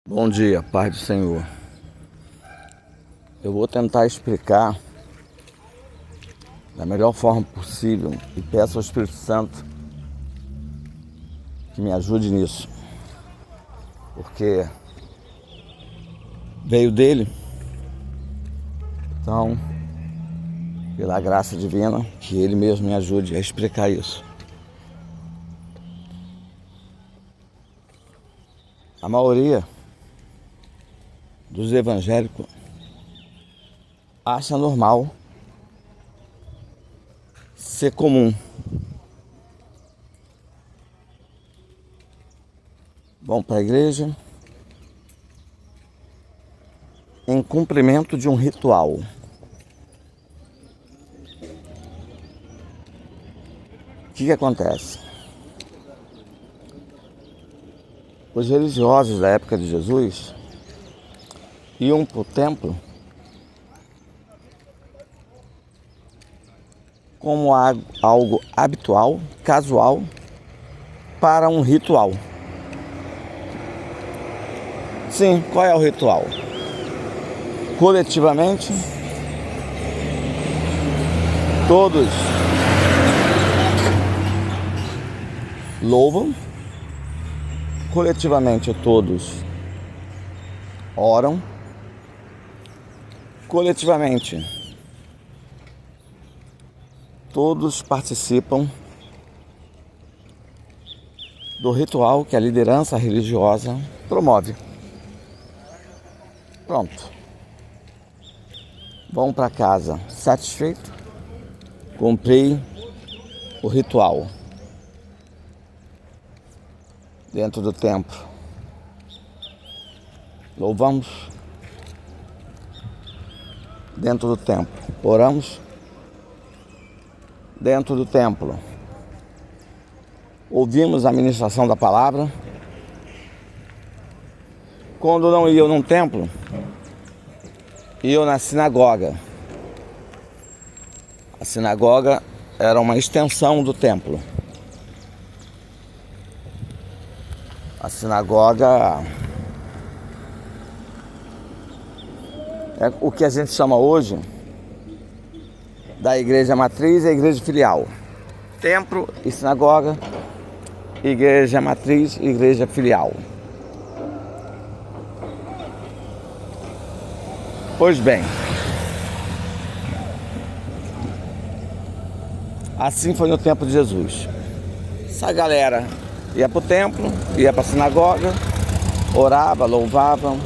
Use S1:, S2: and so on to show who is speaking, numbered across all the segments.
S1: Bom dia, paz do Senhor. Eu vou tentar explicar da melhor forma possível e peço ao Espírito Santo que me ajude nisso, porque veio dele. Então, pela graça divina, que ele mesmo me ajude a explicar isso. A maioria dos evangélicos acha normal ser comum. Vão para a igreja em cumprimento de um ritual. O que acontece? Os religiosos da época de Jesus iam para o templo como algo habitual, casual, para um ritual. Sim, qual é o ritual? Coletivamente, todos louvam, coletivamente todos oram, coletivamente todos participam do ritual que a liderança religiosa promove. Pronto. Vão para casa satisfeito, cumpri o ritual dentro do templo. Louvamos dentro do templo, oramos dentro do templo, ouvimos a ministração da palavra. Quando não iam num templo, iam na sinagoga. A sinagoga era uma extensão do templo. A sinagoga é o que a gente chama hoje da igreja matriz e a igreja filial. Templo e sinagoga, igreja matriz e igreja filial. Pois bem, assim foi no tempo de Jesus. Essa galera ia para o templo, ia para a sinagoga, orava, louvava,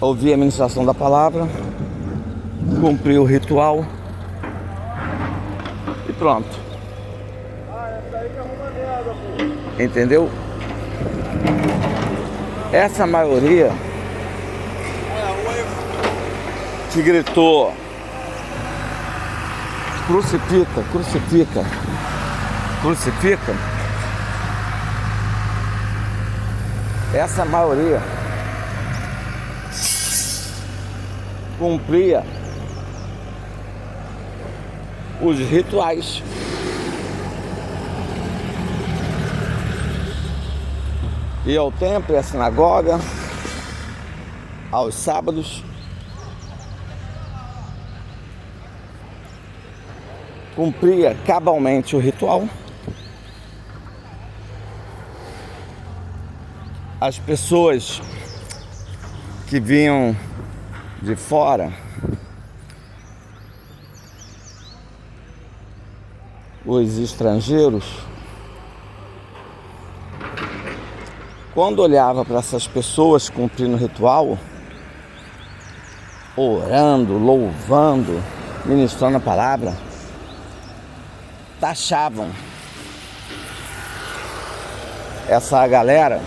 S1: ouvia a ministração da palavra, cumpria o ritual e pronto. Entendeu? Essa maioria que gritou crucifica, crucifica, crucifica, essa maioria cumpria os rituais. Ia ao templo e à sinagoga aos sábados, cumpria cabalmente o ritual. As pessoas que vinham de fora, os estrangeiros, quando olhava para essas pessoas cumprindo o ritual, orando, louvando, ministrando a palavra, taxavam essa galera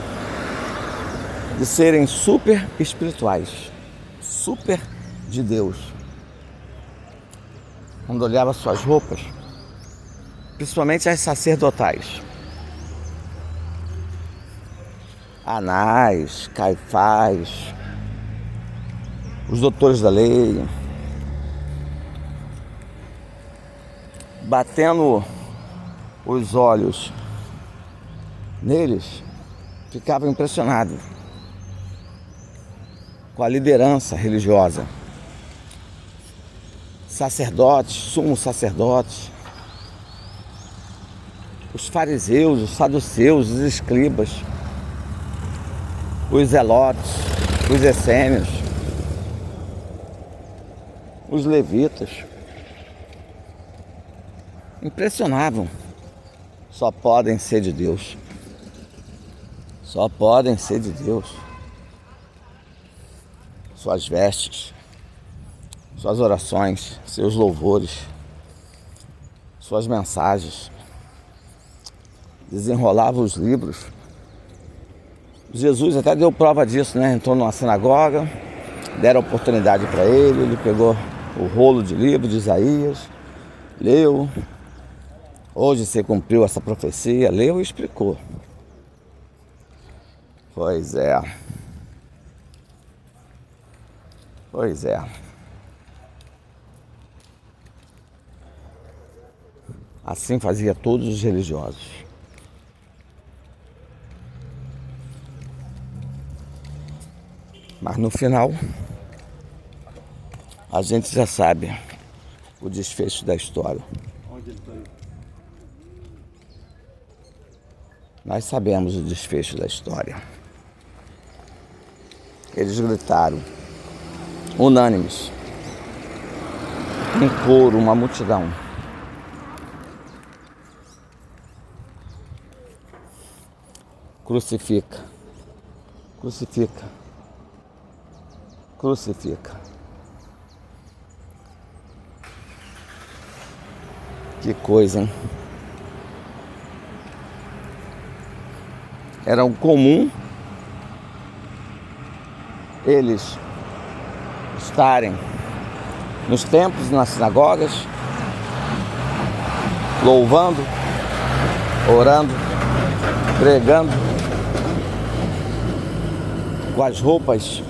S1: de serem super espirituais, super de Deus. Quando olhava suas roupas, principalmente as sacerdotais, Anás, Caifás, os doutores da lei, batendo os olhos neles, ficava impressionado. com a liderança religiosa. Sacerdotes, sumos sacerdotes, os fariseus, os saduceus, os escribas, os zelotes, os essênios, os levitas. Impressionavam. Só podem ser de Deus. Só podem ser de Deus. Suas vestes, suas orações, seus louvores, suas mensagens. Desenrolava os livros. Jesus até deu prova disso, né? Entrou numa sinagoga, deram oportunidade para ele pegou o rolo de livro de Isaías, leu. Hoje se cumpriu essa profecia, leu e explicou. Pois é. Pois é. Assim fazia todos os religiosos. Mas no final, a gente já sabe o desfecho da história. Nós sabemos o desfecho da história. Eles gritaram, unânimes, em coro, uma multidão. Crucifica, crucifica, crucifica. Que coisa, hein? Era comum eles estarem nos templos, nas sinagogas, louvando, orando, pregando, com as roupas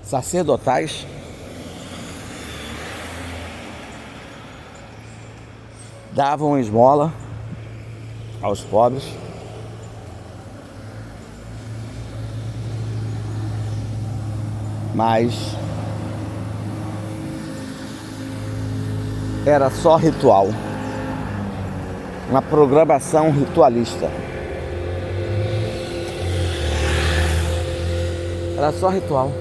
S1: sacerdotais, davam esmola aos pobres, mas era só ritual, uma programação ritualista. Era só ritual.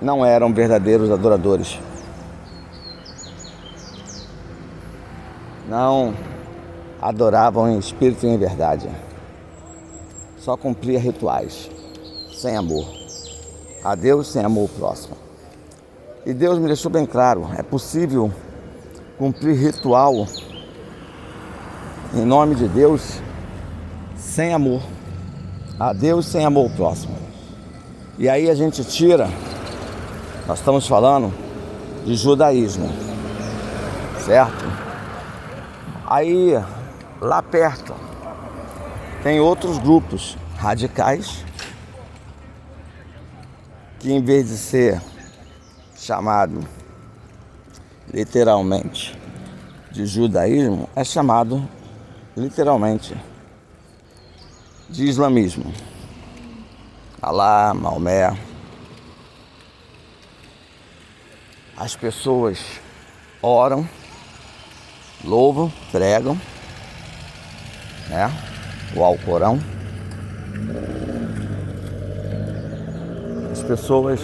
S1: Não eram verdadeiros adoradores. Não adoravam em espírito e em verdade. Só cumpria rituais, sem amor. A Deus sem amor próximo. E Deus me deixou bem claro, é possível cumprir ritual em nome de Deus sem amor. A Deus sem amor próximo. E aí a gente tira, nós estamos falando de judaísmo, certo? Aí, lá perto, tem outros grupos radicais que, em vez de ser chamado literalmente de judaísmo, é chamado literalmente de islamismo. Alá, Maomé. As pessoas oram, louvam, pregam, né? O Alcorão. As pessoas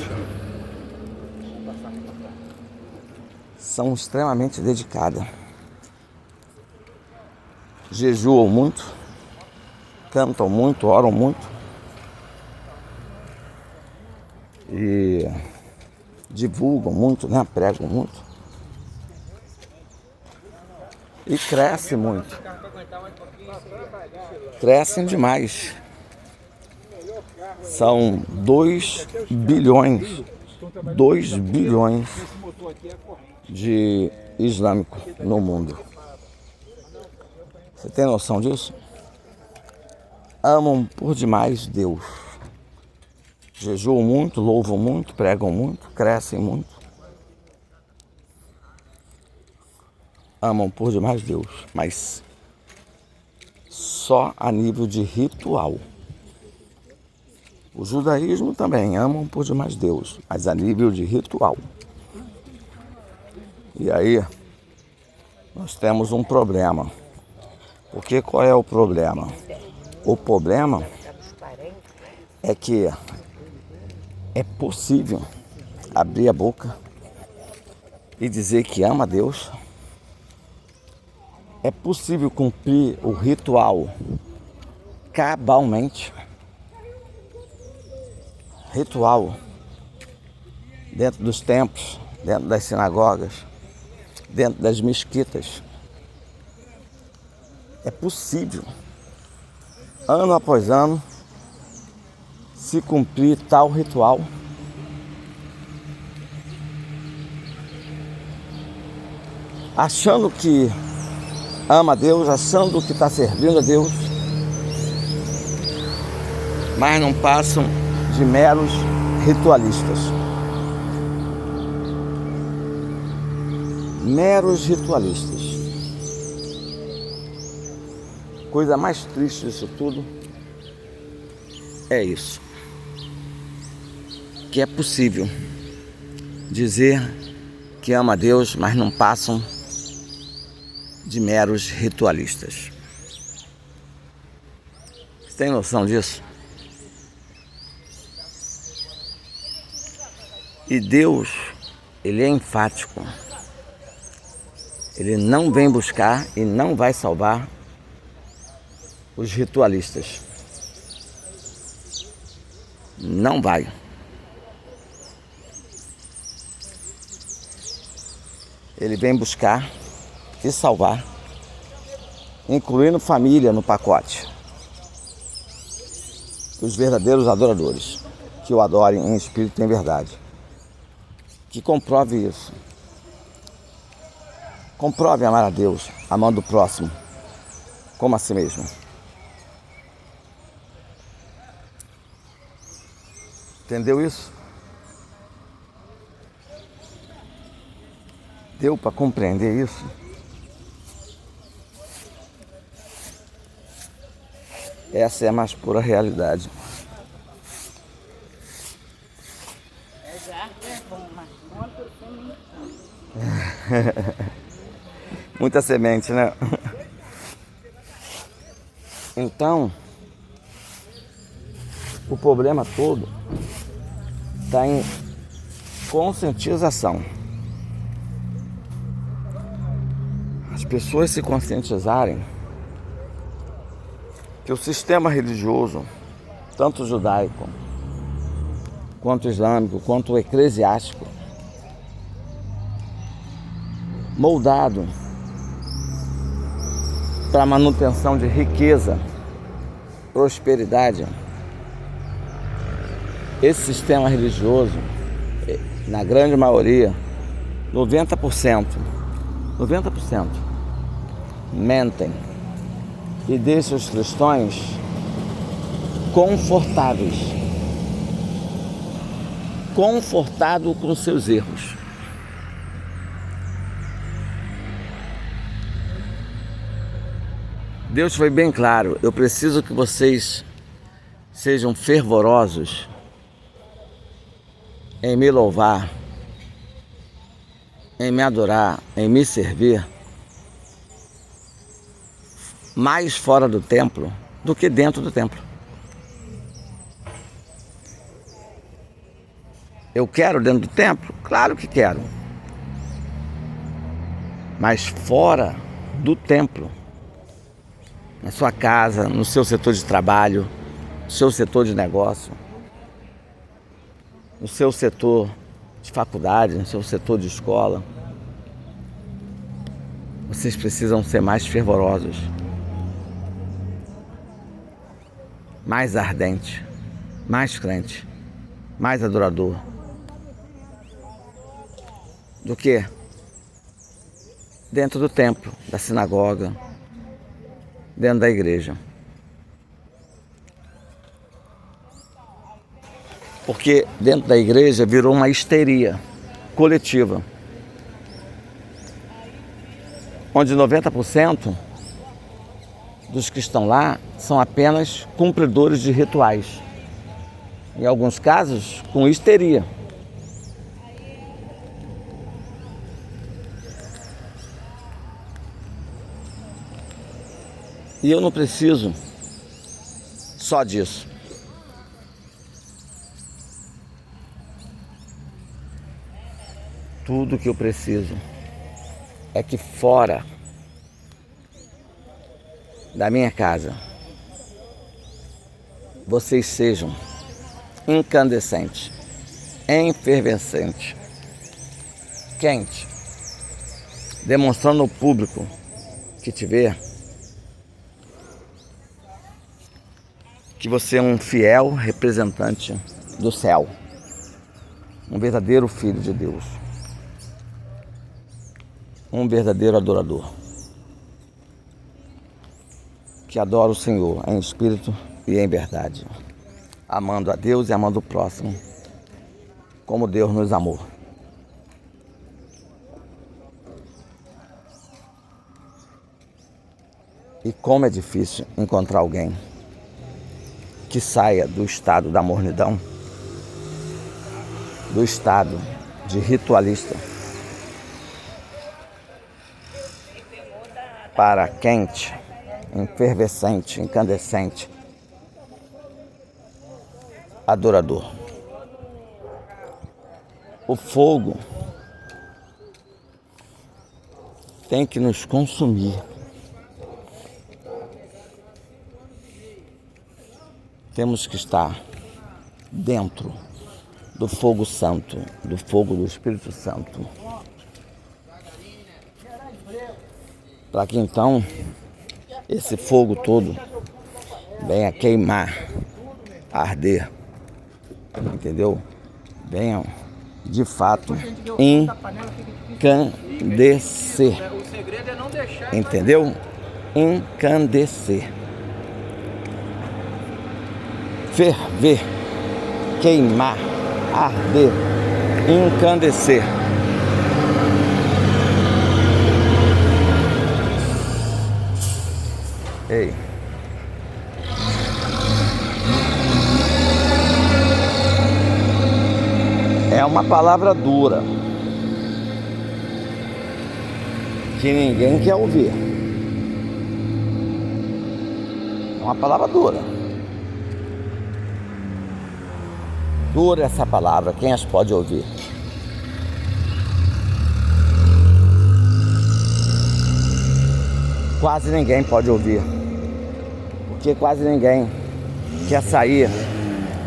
S1: são extremamente dedicadas. Jejuam muito, cantam muito, oram muito e divulgam muito, né? Pregam muito e crescem muito. Crescem demais. São 2 bilhões de islâmicos no mundo. Você tem noção disso? Amam por demais Deus. Jejuam muito, louvam muito, pregam muito, crescem muito. Amam por demais Deus, mas só a nível de ritual. O judaísmo também amam por demais Deus, mas a nível de ritual. E aí, nós temos um problema. Porque qual é o problema? O problema é que é possível abrir a boca e dizer que ama a Deus. É possível cumprir o ritual cabalmente. Ritual dentro dos templos, dentro das sinagogas, dentro das mesquitas. É possível, ano após ano, se cumprir tal ritual. Achando que ama a Deus, achando que está servindo a Deus, mas não passam de meros ritualistas. Meros ritualistas. Coisa mais triste disso tudo é isso. Que é possível dizer que ama a Deus, mas não passam de meros ritualistas. Você tem noção disso? E Deus, Ele é enfático. Ele não vem buscar e não vai salvar os ritualistas. Não vai. Ele vem buscar e salvar, incluindo família no pacote. Os verdadeiros adoradores, que o adorem em espírito e em verdade. Que comprove isso. Comprove amar a Deus, amando o próximo, como a si mesmo. Entendeu isso? Deu para compreender isso? Essa é a mais pura realidade. Muita semente, né? Então, o problema todo está em conscientização. As pessoas se conscientizarem que o sistema religioso, tanto judaico, quanto islâmico, quanto eclesiástico, moldado para manutenção de riqueza, prosperidade. Esse sistema religioso, na grande maioria, 90% mentem e deixam os cristãos confortados com seus erros. Deus foi bem claro: eu preciso que vocês sejam fervorosos em me louvar, em me adorar, em me servir, mais fora do templo do que dentro do templo. Eu quero dentro do templo? Claro que quero. Mas fora do templo, na sua casa, no seu setor de trabalho, no seu setor de negócio, no seu setor de faculdade, no seu setor de escola, vocês precisam ser mais fervorosos, mais ardente, mais crente, mais adorador do que dentro do templo, da sinagoga, dentro da igreja. Porque dentro da igreja virou uma histeria coletiva, onde 90% dos que estão lá são apenas cumpridores de rituais. Em alguns casos, com histeria. E eu não preciso só disso. Tudo que eu preciso é que fora da minha casa vocês sejam incandescentes, efervescentes, quente, demonstrando ao público que te vê que você é um fiel representante do céu, um verdadeiro filho de Deus, um verdadeiro adorador, que adora o Senhor em espírito e em verdade, amando a Deus e amando o próximo, como Deus nos amou. E como é difícil encontrar alguém que saia do estado da mornidão, do estado de ritualista, para quente, efervescente, incandescente, adorador. O fogo tem que nos consumir. Temos que estar dentro do fogo santo, do fogo do Espírito Santo, para que então esse fogo todo venha queimar, arder, entendeu? Venha de fato encandecer, entendeu? Encandecer, ferver, queimar, arder, encandecer. Ei. É uma palavra dura que ninguém quer ouvir. É uma palavra dura. Dura essa palavra, quem as pode ouvir? Quase ninguém pode ouvir, porque quase ninguém quer sair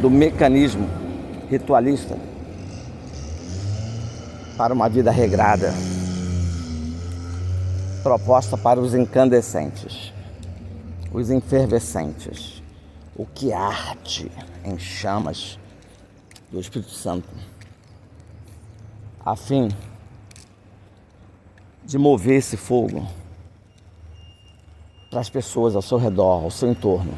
S1: do mecanismo ritualista para uma vida regrada, proposta para os incandescentes, os efervescentes, o que arde em chamas do Espírito Santo, a fim de mover esse fogo para as pessoas ao seu redor, ao seu entorno,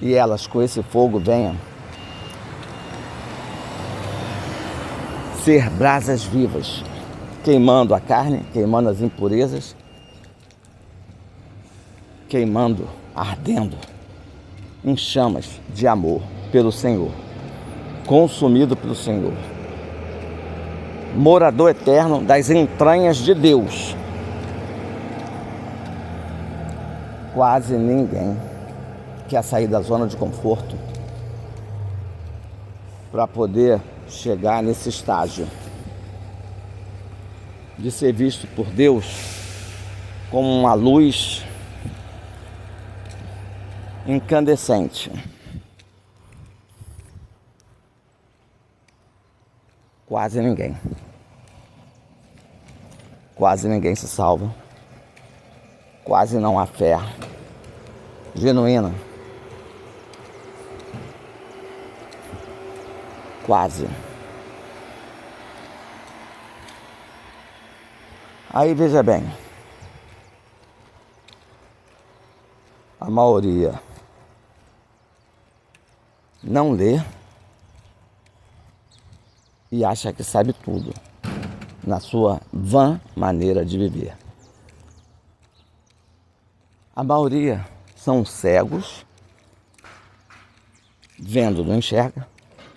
S1: e elas com esse fogo venham ser brasas vivas, queimando a carne, queimando as impurezas, queimando, ardendo em chamas de amor pelo Senhor, consumido pelo Senhor, morador eterno das entranhas de Deus. Quase ninguém quer sair da zona de conforto para poder chegar nesse estágio de ser visto por Deus como uma luz incandescente. Quase ninguém. Quase ninguém se salva. Quase não há fé genuína. Quase. Aí veja bem, a maioria não lê e acha que sabe tudo na sua vã maneira de viver. A maioria são cegos, vendo não enxerga,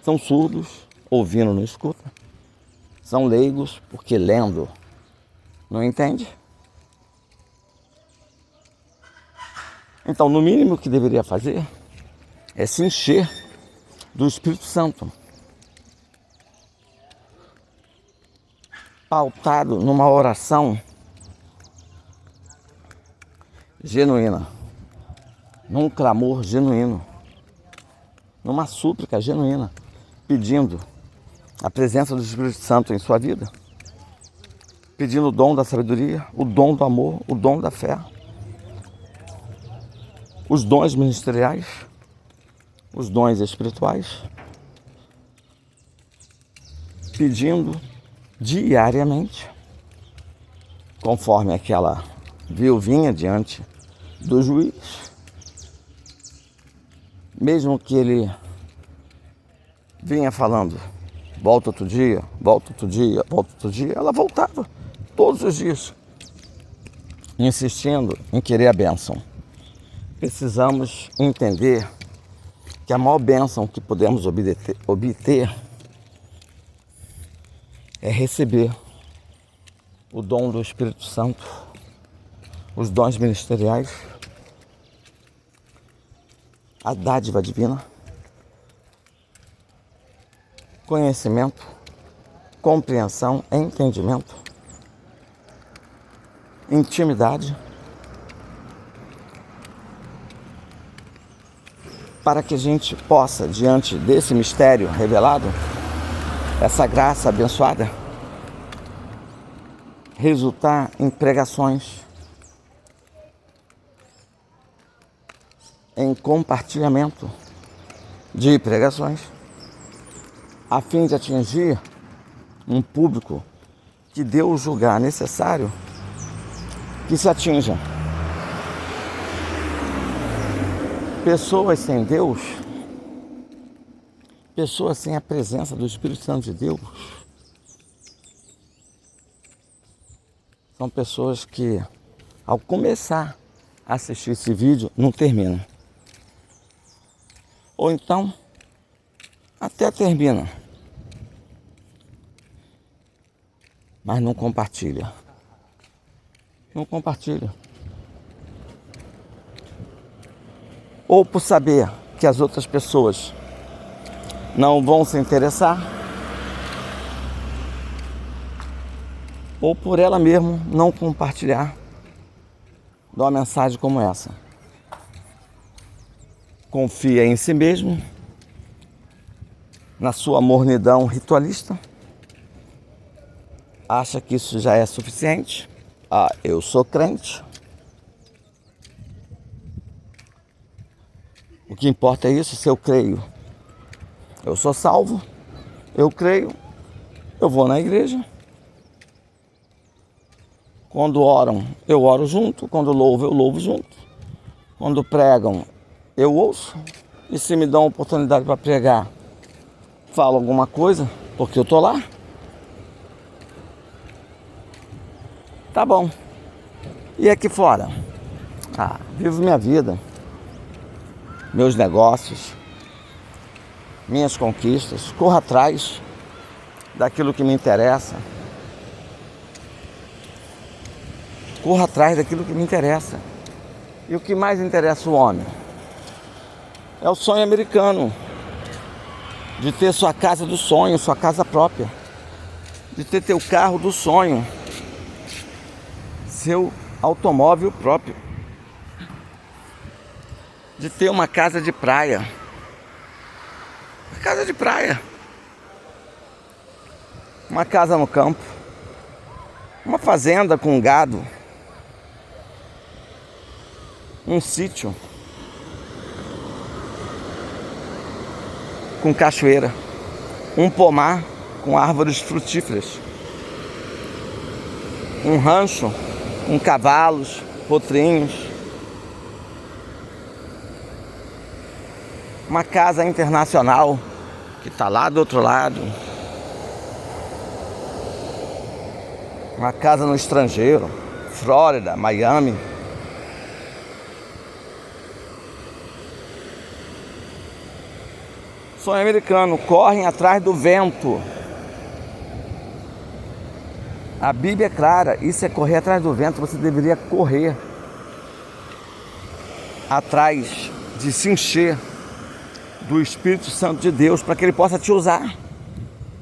S1: são surdos, ouvindo não escuta, são leigos porque lendo não entende. Então, no mínimo que deveria fazer é se encher do Espírito Santo, pautado numa oração genuína, num clamor genuíno, numa súplica genuína, pedindo a presença do Espírito Santo em sua vida, pedindo o dom da sabedoria, o dom do amor, o dom da fé, os dons ministeriais, os dons espirituais, pedindo diariamente, conforme aquela viuvinha diante do juiz, mesmo que ele vinha falando, volta outro dia, volta outro dia, volta outro dia, ela voltava todos os dias, insistindo em querer a bênção. Precisamos entender que a maior bênção que podemos obter é receber o dom do Espírito Santo, os dons ministeriais, a dádiva divina, conhecimento, compreensão, entendimento, intimidade, para que a gente possa, diante desse mistério revelado, essa graça abençoada, resultar em pregações, em compartilhamento de pregações, a fim de atingir um público que Deus julgar necessário que se atinja. Pessoas sem Deus, pessoas sem a presença do Espírito Santo de Deus, são pessoas que, ao começar a assistir esse vídeo, não terminam. Ou então, até termina, mas não compartilha. Não compartilha. Ou por saber que as outras pessoas não vão se interessar, ou por ela mesma não compartilhar de uma mensagem como essa. Confia em si mesmo, na sua mornidão ritualista, acha que isso já é suficiente. Ah, eu sou crente. O que importa é isso, se eu creio. Eu sou salvo, eu creio, eu vou na igreja. Quando oram, eu oro junto. Quando louvo, eu louvo junto. Quando pregam, eu ouço. E se me dão oportunidade para pregar, falo alguma coisa, porque eu tô lá. Tá bom. E aqui fora? Ah, vivo minha vida, meus negócios, minhas conquistas, corro atrás daquilo que me interessa. Corro atrás daquilo que me interessa. E o que mais interessa o homem? É o sonho americano, de ter sua casa do sonho, sua casa própria, de ter teu carro do sonho, seu automóvel próprio, de ter uma casa de praia. Uma casa de praia, uma casa no campo, uma fazenda com gado, um sítio com cachoeira, um pomar com árvores frutíferas, um rancho com cavalos, potrinhos, uma casa internacional que está lá do outro lado, uma casa no estrangeiro, Flórida, Miami, Sonho americano, correm atrás do vento. A Bíblia é clara, isso é correr atrás do vento. Você deveria correr atrás de se encher do Espírito Santo de Deus, para que Ele possa te usar.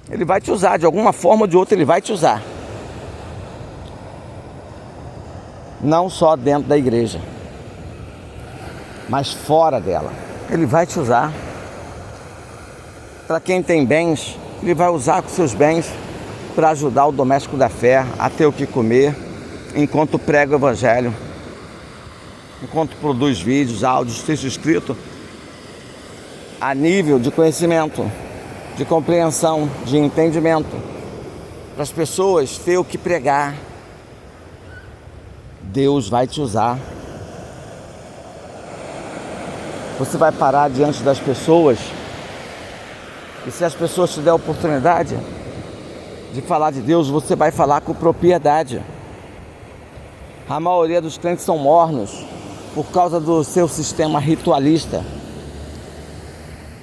S1: Ele vai te usar, de alguma forma ou de outra Ele vai te usar. Não só dentro da igreja, mas fora dela. Ele vai te usar. Para quem tem bens, Ele vai usar com seus bens para ajudar o doméstico da fé a ter o que comer, enquanto prega o Evangelho, enquanto produz vídeos, áudios, texto escrito, a nível de conhecimento, de compreensão, de entendimento, para as pessoas ter o que pregar. Deus vai te usar. Você vai parar diante das pessoas, e se as pessoas te der a oportunidade de falar de Deus, você vai falar com propriedade. A maioria dos crentes são mornos por causa do seu sistema ritualista.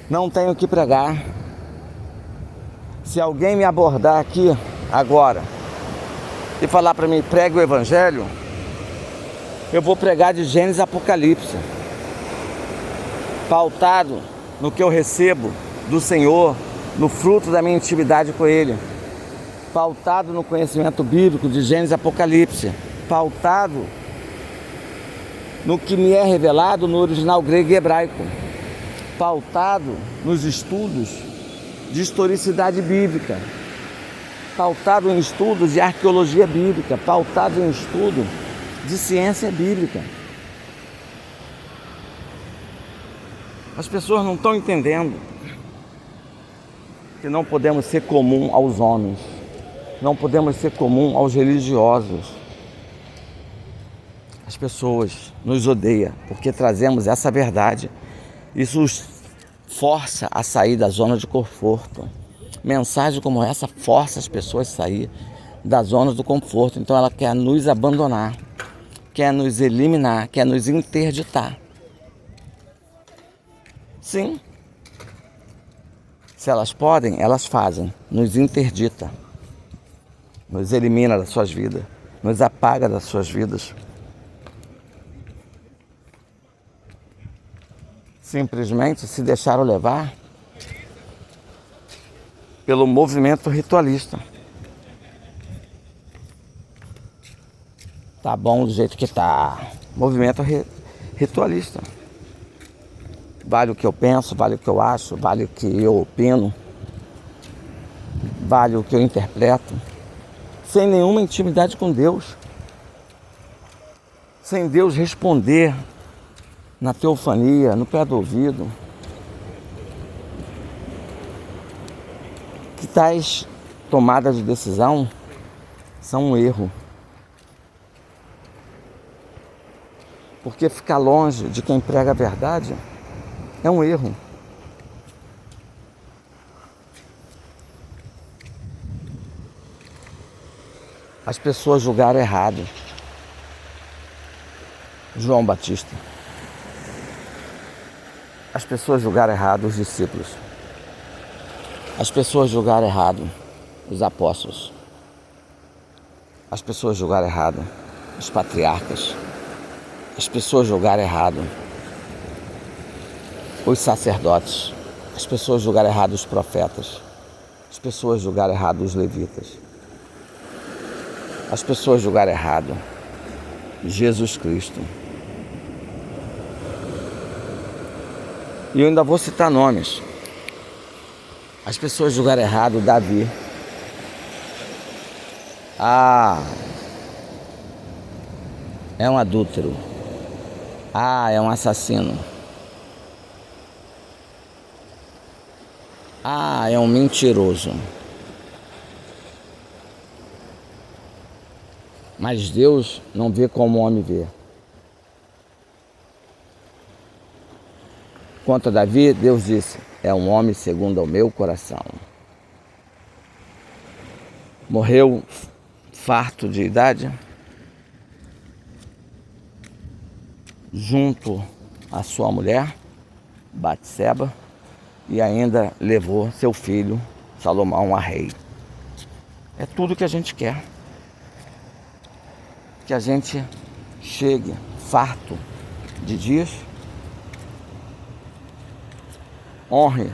S1: Não tenho o que pregar. Se alguém me abordar aqui agora e falar para mim, pregue o Evangelho, eu vou pregar de Gênesis a Apocalipse, pautado no que eu recebo do Senhor, no fruto da minha intimidade com Ele, pautado no conhecimento bíblico de Gênesis e Apocalipse, pautado no que me é revelado no original grego e hebraico, pautado nos estudos de historicidade bíblica, pautado em estudos de arqueologia bíblica, pautado em estudo de ciência bíblica. As pessoas não estão entendendo que não podemos ser comum aos homens, não podemos ser comum aos religiosos. As pessoas nos odeiam porque trazemos essa verdade. Isso os força a sair da zona de conforto. Mensagem como essa força as pessoas a sair da zona do conforto. Então ela quer nos abandonar, quer nos eliminar, quer nos interditar. Sim. Se elas podem, elas fazem. Nos interdita, nos elimina das suas vidas, nos apaga das suas vidas. Simplesmente se deixaram levar pelo movimento ritualista. Tá bom do jeito que tá. Movimento ritualista. Vale o que eu penso, vale o que eu acho, vale o que eu opino, vale o que eu interpreto, sem nenhuma intimidade com Deus, sem Deus responder na teofania, no pé do ouvido. Que tais tomadas de decisão são um erro. Porque ficar longe de quem prega a verdade é um erro. As pessoas julgaram errado João Batista. As pessoas julgaram errado os discípulos. As pessoas julgaram errado os apóstolos. As pessoas julgaram errado os patriarcas. As pessoas julgaram errado os sacerdotes. As pessoas julgaram errado os profetas. As pessoas julgaram errado os levitas. As pessoas julgaram errado Jesus Cristo. E eu ainda vou citar nomes. As pessoas julgaram errado Davi. É um adúltero. É um assassino. É um mentiroso. Mas Deus não vê como o homem vê. Quanto a Davi, Deus disse, é um homem segundo o meu coração. Morreu farto de idade, junto à sua mulher, Batseba, e ainda levou seu filho Salomão a rei. É tudo que a gente quer. Que a gente chegue farto de dias, honre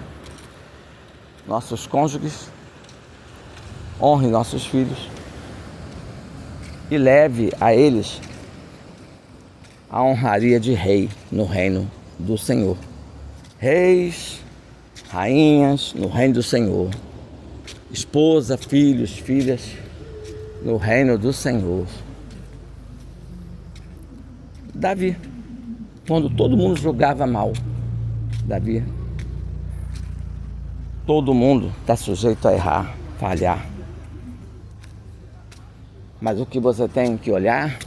S1: nossos cônjuges, honre nossos filhos e leve a eles a honraria de rei no reino do Senhor. Reis, rainhas no reino do Senhor. Esposa, filhos, filhas no reino do Senhor. Davi, quando todo mundo julgava mal, Davi, todo mundo está sujeito a errar, falhar. Mas o que você tem que olhar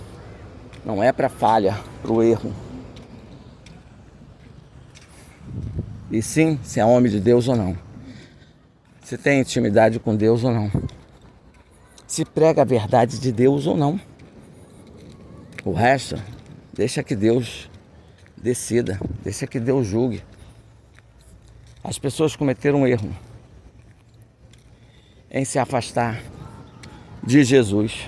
S1: não é para a falha, para o erro. E sim, se é homem de Deus ou não. Se tem intimidade com Deus ou não. Se prega a verdade de Deus ou não. O resto, deixa que Deus decida, deixa que Deus julgue. As pessoas cometeram um erro em se afastar de Jesus.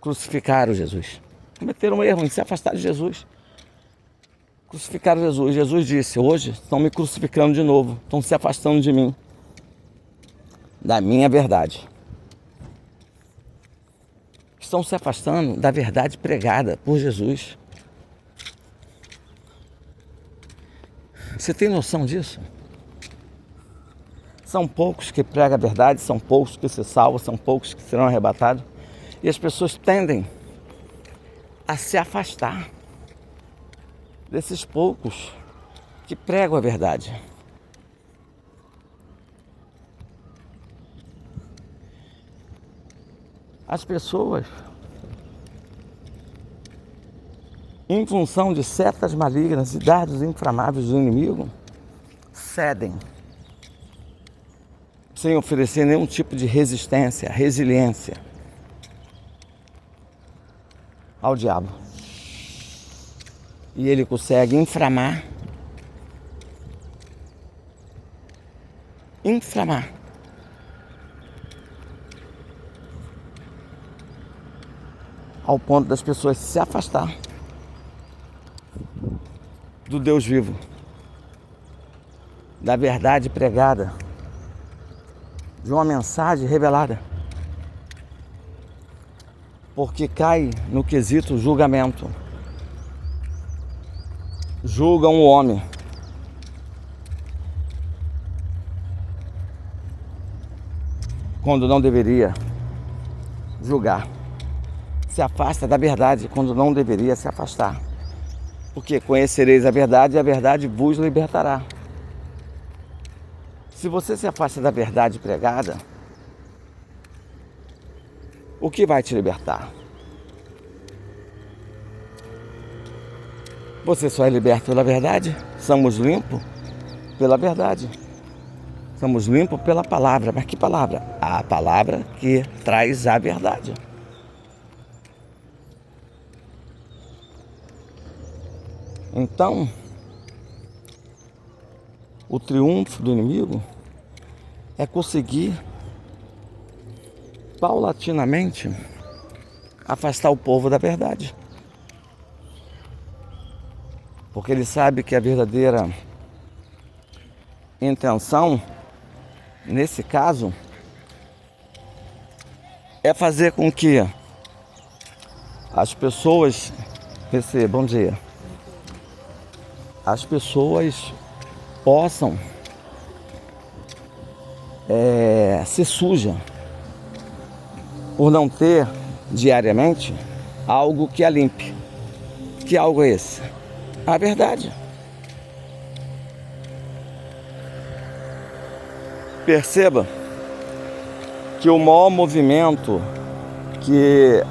S1: Crucificaram Jesus. Cometeram um erro em se afastar de Jesus. Crucificaram Jesus. Jesus disse: hoje estão me crucificando de novo, estão se afastando de mim, da minha verdade. Estão se afastando da verdade pregada por Jesus. Você tem noção disso? São poucos que pregam a verdade, são poucos que se salvam, são poucos que serão arrebatados. E as pessoas tendem a se afastar desses poucos que pregam a verdade. As pessoas, em função de setas malignas e dardos inflamáveis do inimigo, cedem, sem oferecer nenhum tipo de resistência, resiliência ao diabo. E ele consegue inflamar ao ponto das pessoas se afastar do Deus vivo, da verdade pregada, de uma mensagem revelada, porque cai no quesito julgamento. Julgam o homem quando não deveria julgar. Se afasta da verdade quando não deveria se afastar. Porque conhecereis a verdade e a verdade vos libertará. Se você se afasta da verdade pregada, o que vai te libertar? Você só é liberto pela verdade. Somos limpos pela verdade. Somos limpos pela palavra. Mas que palavra? A palavra que traz a verdade. Então, o triunfo do inimigo é conseguir paulatinamente afastar o povo da verdade. Porque ele sabe que a verdadeira intenção, nesse caso, é fazer com que as pessoas recebam, bom dia, as pessoas possam se sujam por não ter diariamente algo que a limpe. Que algo é esse? A verdade. Perceba que o maior movimento que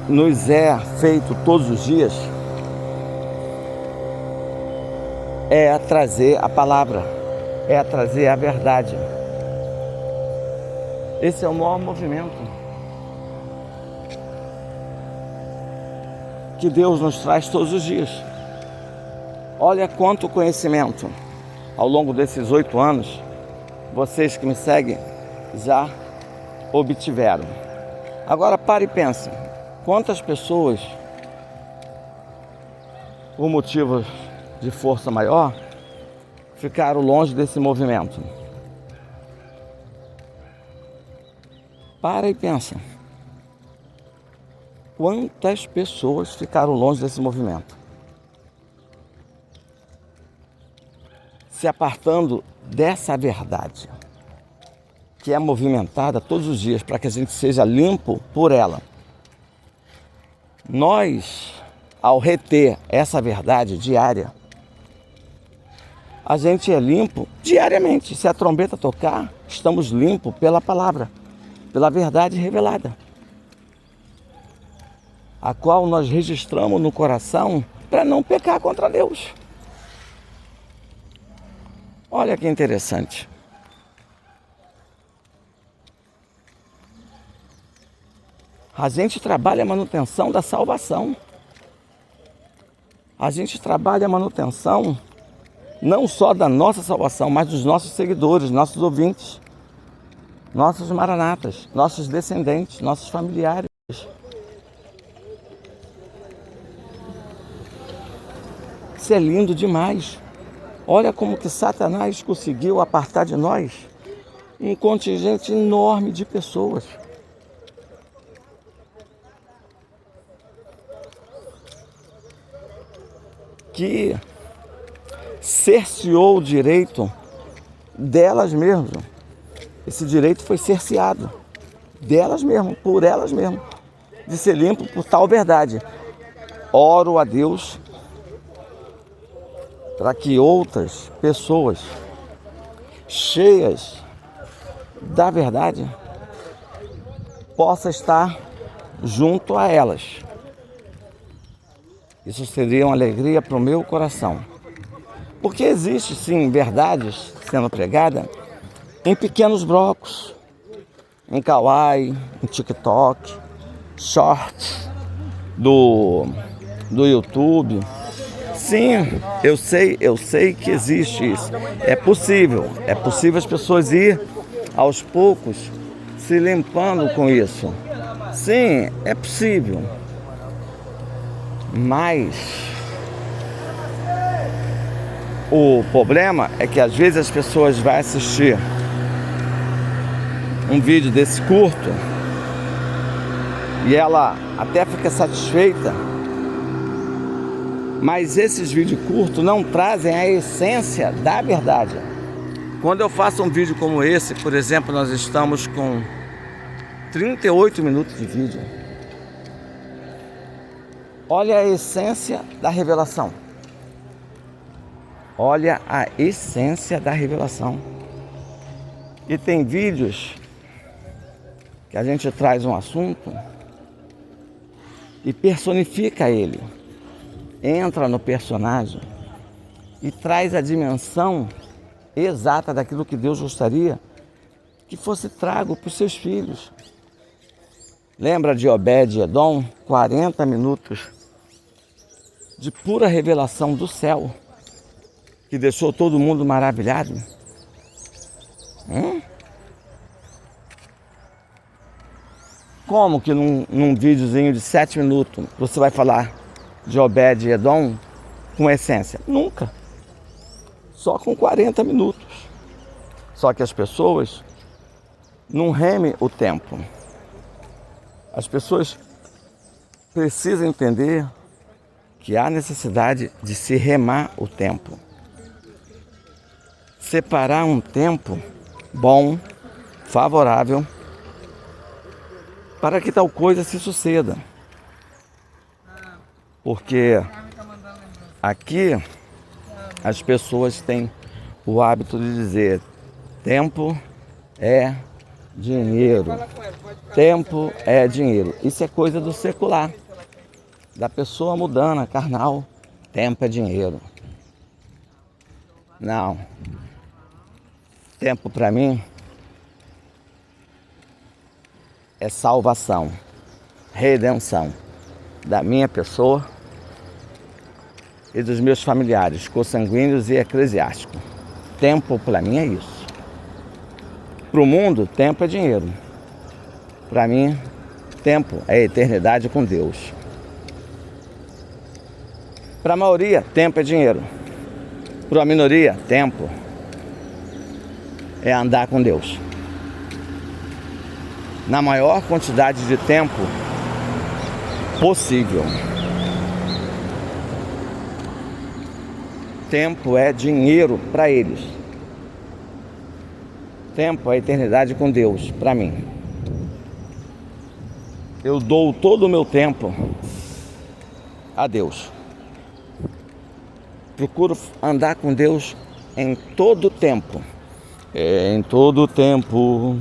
S1: nos é feito todos os dias é a trazer a palavra, é a trazer a verdade. Esse é o maior movimento que Deus nos traz todos os dias. Olha quanto conhecimento ao longo desses 8 anos vocês que me seguem já obtiveram. Agora pare e pense, quantas pessoas, por motivos de força maior, ficaram longe desse movimento? Para e pensa. Quantas pessoas ficaram longe desse movimento? Se apartando dessa verdade, que é movimentada todos os dias para que a gente seja limpo por ela. Nós, ao reter essa verdade diária, a gente é limpo diariamente. Se a trombeta tocar, estamos limpos pela palavra, pela verdade revelada, a qual nós registramos no coração para não pecar contra Deus. Olha que interessante. A gente trabalha a manutenção da salvação. A gente trabalha a manutenção não só da nossa salvação, mas dos nossos seguidores, nossos ouvintes, nossos maranatas, nossos descendentes, nossos familiares. Isso é lindo demais. Olha como que Satanás conseguiu apartar de nós um contingente enorme de pessoas. Que cerceou o direito delas mesmas. Esse direito foi cerceado delas mesmas, por elas mesmas, de ser limpo por tal verdade. Oro a Deus para que outras pessoas cheias da verdade possam estar junto a elas. Isso seria uma alegria para o meu coração. Porque existe sim verdades sendo pregadas em pequenos blocos, em Kawaii, em TikTok, shorts do YouTube. Sim, eu sei que existe isso. É possível as pessoas ir aos poucos se limpando com isso. Sim, é possível. Mas o problema é que às vezes as pessoas vão assistir um vídeo desse curto e ela até fica satisfeita, mas esses vídeos curtos não trazem a essência da verdade. Quando eu faço um vídeo como esse, por exemplo, nós estamos com 38 minutos de vídeo. Olha a essência da revelação. Olha a essência da revelação. E tem vídeos que a gente traz um assunto e personifica ele. Entra no personagem e traz a dimensão exata daquilo que Deus gostaria que fosse trago para os seus filhos. Lembra de Obed-Edom? 40 minutos de pura revelação do céu, que deixou todo mundo maravilhado. Como que num videozinho de 7 minutos você vai falar de Obed-Edom com essência? Nunca. Só com 40 minutos. Só que as pessoas não remem o tempo. As pessoas precisam entender que há necessidade de se remar o tempo. Separar um tempo bom, favorável, para que tal coisa se suceda. Porque aqui as pessoas têm o hábito de dizer: tempo é dinheiro. Tempo é dinheiro. Isso é coisa do secular, da pessoa mudana, carnal. Tempo é dinheiro. Não. Tempo para mim é salvação, redenção da minha pessoa e dos meus familiares, consanguíneos e eclesiásticos. Tempo para mim é isso. Para o mundo, tempo é dinheiro. Para mim, tempo é eternidade com Deus. Para a maioria, tempo é dinheiro. Para a minoria, tempo é andar com Deus. Na maior quantidade de tempo possível. Tempo é dinheiro para eles. Tempo é eternidade com Deus, para mim. Eu dou todo o meu tempo a Deus. Procuro andar com Deus em todo o tempo. Em todo o tempo,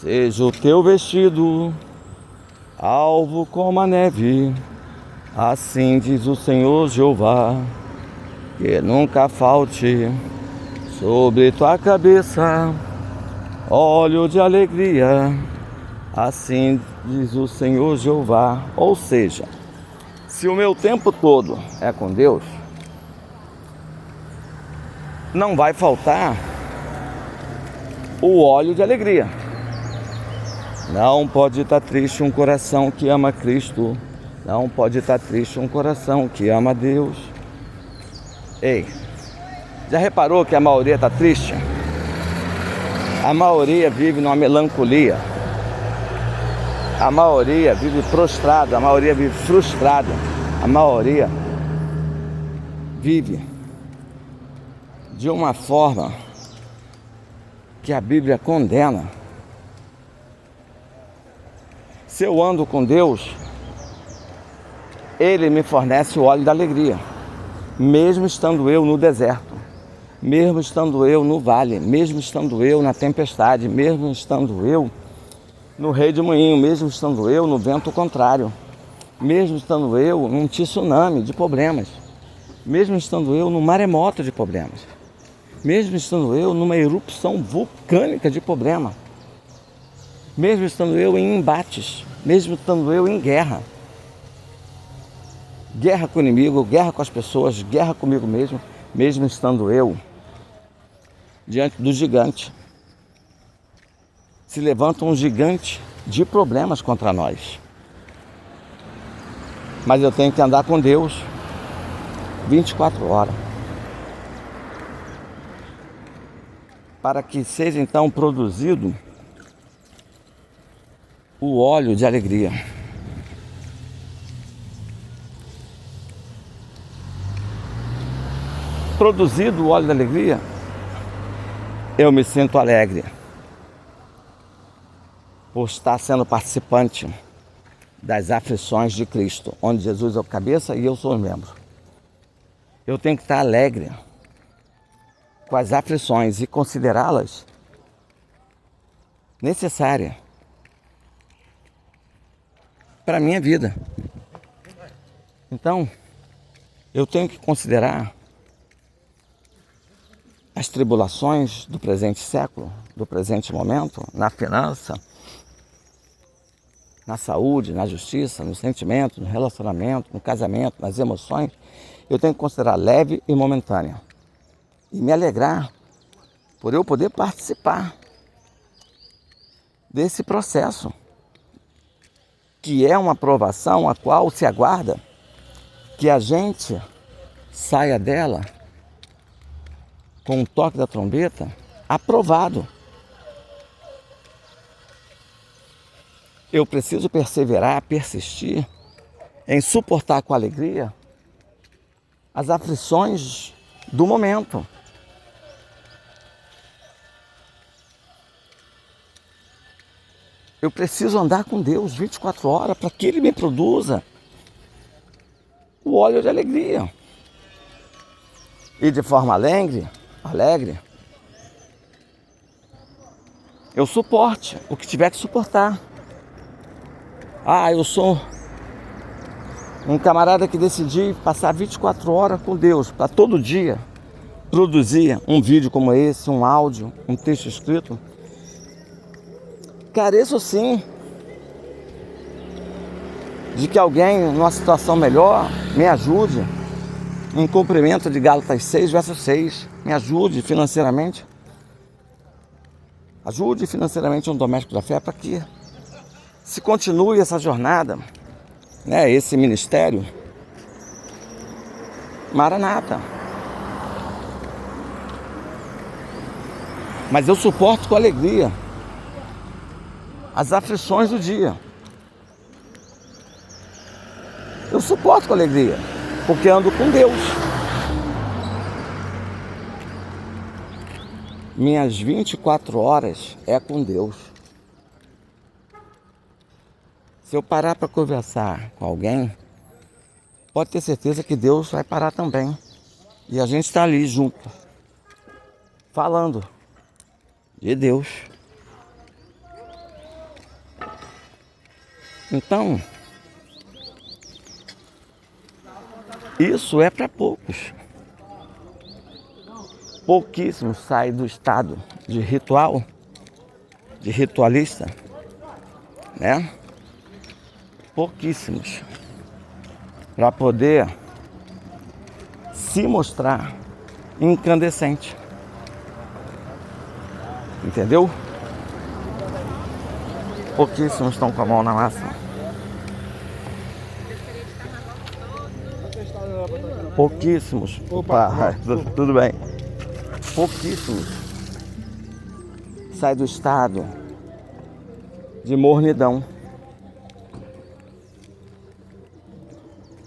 S1: seja o teu vestido alvo como a neve, assim diz o Senhor Jeová, que nunca falte sobre tua cabeça óleo de alegria, assim diz o Senhor Jeová. Ou seja, se o meu tempo todo é com Deus, não vai faltar o óleo de alegria. Não pode estar triste um coração que ama Cristo. Não pode estar triste um coração que ama Deus. Ei, já reparou que a maioria está triste? A maioria vive numa melancolia. A maioria vive prostrada, a maioria vive frustrada. A maioria vive de uma forma que a Bíblia condena. Se eu ando com Deus, Ele me fornece o óleo da alegria, mesmo estando eu no deserto, mesmo estando eu no vale, mesmo estando eu na tempestade, mesmo estando eu no redemoinho, mesmo estando eu no vento contrário, mesmo estando eu num tsunami de problemas, mesmo estando eu no maremoto de problemas, mesmo estando eu numa erupção vulcânica de problema, mesmo estando eu em embates, mesmo estando eu em guerra. Guerra com o inimigo, guerra com as pessoas, guerra comigo mesmo, mesmo estando eu diante do gigante. Se levanta um gigante de problemas contra nós. Mas eu tenho que andar com Deus 24 horas. Para que seja então produzido o óleo de alegria. Produzido o óleo de alegria, eu me sinto alegre por estar sendo participante das aflições de Cristo, onde Jesus é o cabeça e eu sou o membro. Eu tenho que estar alegre com as aflições e considerá-las necessárias para a minha vida. Então, eu tenho que considerar as tribulações do presente século, do presente momento, na finança, na saúde, na justiça, no sentimento, no relacionamento, no casamento, nas emoções. Eu tenho que considerar leve e momentânea. E me alegrar por eu poder participar desse processo, que é uma provação a qual se aguarda que a gente saia dela com o toque da trombeta aprovado. Eu preciso perseverar, persistir em suportar com alegria as aflições do momento. Eu preciso andar com Deus 24 horas para que Ele me produza o óleo de alegria. E de forma alegre, eu suporte o que tiver que suportar. Eu sou um camarada que decidi passar 24 horas com Deus, para todo dia produzir um vídeo como esse, um áudio, um texto escrito. Careço sim de que alguém numa situação melhor me ajude em cumprimento de Gálatas 6, verso 6. Me ajude financeiramente. Ajude financeiramente um doméstico da fé para que se continue essa jornada, né, esse ministério. Maranata. Mas eu suporto com alegria as aflições do dia. Eu suporto com alegria, porque ando com Deus. Minhas 24 horas é com Deus. Se eu parar para conversar com alguém, pode ter certeza que Deus vai parar também. E a gente está ali junto, falando de Deus. Então, isso é para poucos. Pouquíssimos saem do estado de ritual, de ritualista, né? Pouquíssimos. Para poder se mostrar incandescente. Entendeu? Pouquíssimos estão com a mão na massa. Pouquíssimos. Opa, tudo bem. Pouquíssimos saem do estado de mornidão.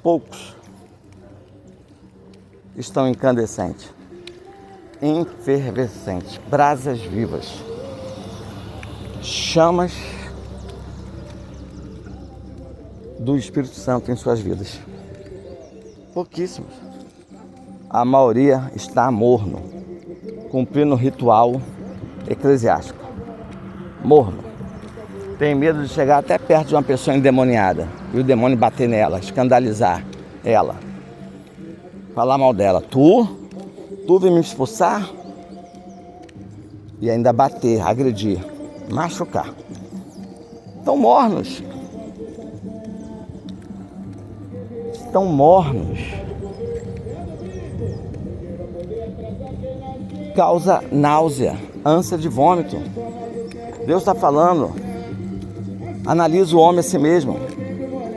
S1: Poucos estão incandescentes, efervescentes, brasas vivas, chamas do Espírito Santo em suas vidas. Pouquíssimos. A maioria está morno, cumprindo o ritual eclesiástico. Morno. Tem medo de chegar até perto de uma pessoa endemoniada e o demônio bater nela, escandalizar ela, falar mal dela. Tu vem me expulsar? E ainda bater, agredir, machucar. Estão mornos. Estão mornos. Causa náusea, ânsia de vômito. Deus está falando. Analisa o homem a si mesmo.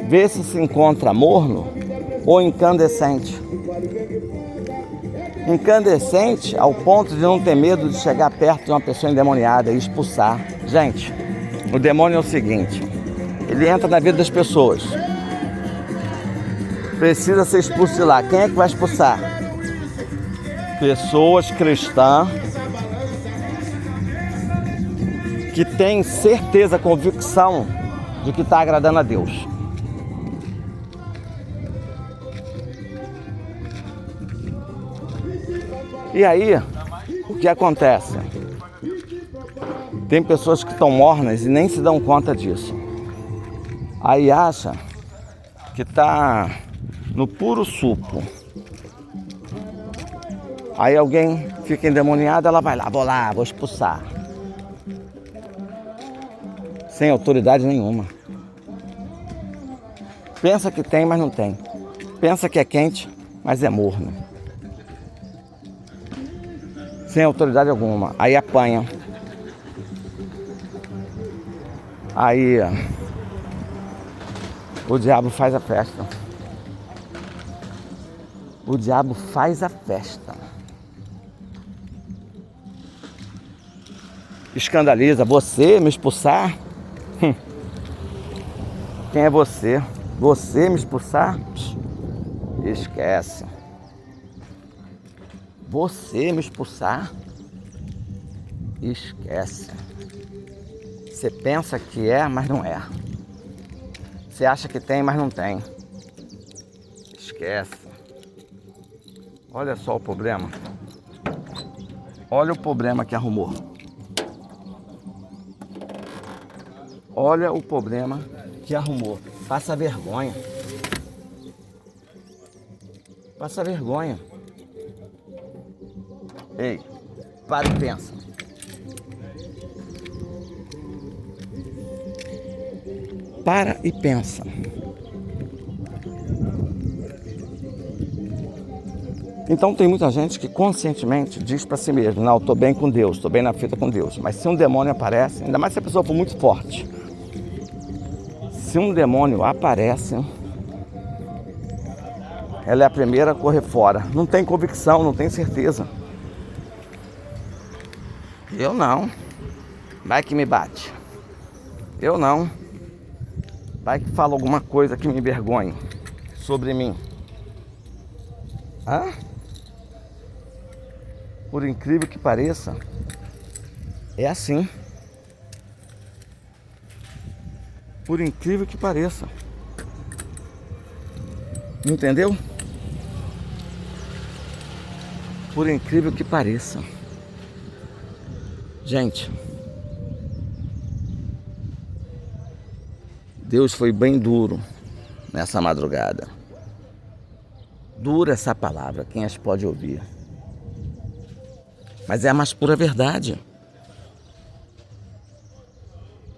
S1: Vê se encontra morno ou incandescente. Incandescente ao ponto de não ter medo de chegar perto de uma pessoa endemoniada e expulsar. Gente, o demônio é o seguinte: ele entra na vida das pessoas. Precisa ser expulso de lá. Quem é que vai expulsar? Pessoas cristãs que têm certeza, convicção de que está agradando a Deus. E aí, o que acontece? Tem pessoas que estão mornas e nem se dão conta disso. Aí acha que está no puro suco. Aí alguém fica endemoniado, ela vai lá, vou expulsar. Sem autoridade nenhuma. Pensa que tem, mas não tem. Pensa que é quente, mas é morno. Sem autoridade alguma. Aí apanha. Aí o diabo faz a festa. O diabo faz a festa. Escandaliza. Você me expulsar? Quem é você? Você me expulsar? Esquece. Você me expulsar? Esquece. Você pensa que é, mas não é. Você acha que tem, mas não tem. Esquece. Olha só o problema. Olha o problema que arrumou. Olha o problema que arrumou. Passa vergonha. Passa vergonha. Ei, para e pensa. Para e pensa. Então tem muita gente que conscientemente diz para si mesmo: não, estou bem com Deus, estou bem na fita com Deus. Mas se um demônio aparece, ainda mais se a pessoa for muito forte, se um demônio aparece, ela é a primeira a correr fora. Não tem convicção, não tem certeza. Eu não. Vai que me bate. Eu não. Vai que fala alguma coisa que me envergonhe sobre mim. Hã? Por incrível que pareça, é assim. Por incrível que pareça. Entendeu? Por incrível que pareça. Gente, Deus foi bem duro nessa madrugada. Dura essa palavra, quem as pode ouvir. Mas é a mais pura verdade.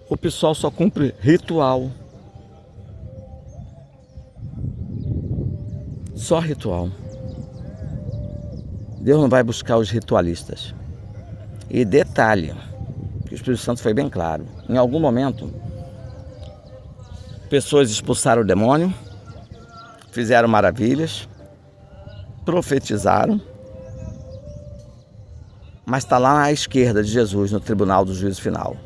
S1: O pessoal só cumpre ritual. Só ritual. Deus não vai buscar os ritualistas. E detalhe, que o Espírito Santo foi bem claro. Em algum momento, pessoas expulsaram o demônio, fizeram maravilhas, profetizaram, mas está lá à esquerda de Jesus, no tribunal do juízo final.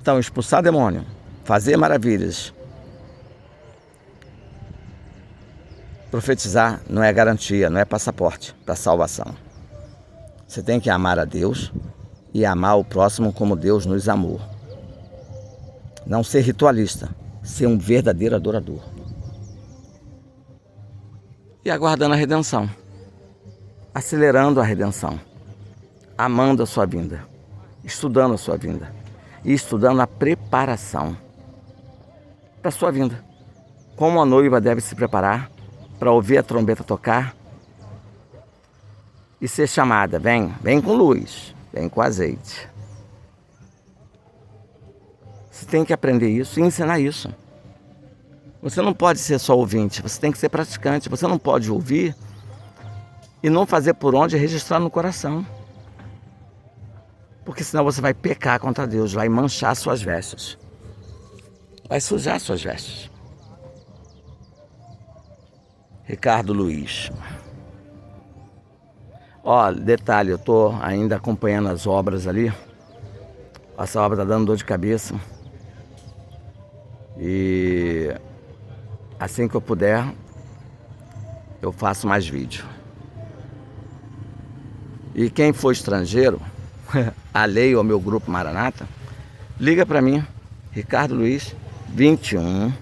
S1: Então, expulsar demônio, fazer maravilhas, profetizar não é garantia, não é passaporte para salvação. Você tem que amar a Deus e amar o próximo como Deus nos amou. Não ser ritualista, ser um verdadeiro adorador. E aguardando a redenção, acelerando a redenção, amando a sua vinda, estudando a sua vinda e estudando a preparação para a sua vinda. Como a noiva deve se preparar para ouvir a trombeta tocar e ser chamada: vem, vem com luz, vem com azeite. Você tem que aprender isso e ensinar isso. Você não pode ser só ouvinte, você tem que ser praticante. Você não pode ouvir e não fazer por onde registrar no coração. Porque senão você vai pecar contra Deus, vai manchar suas vestes. Vai sujar suas vestes. Ricardo Luiz. Ó, detalhe, eu tô ainda acompanhando as obras ali. Essa obra tá dando dor de cabeça. E assim que eu puder, eu faço mais vídeo. E quem for estrangeiro, alheio ao meu grupo Maranata, liga para mim, Ricardo Luiz, 21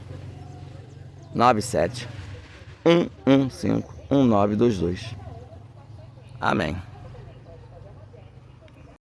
S1: 97 115 1922. Amém.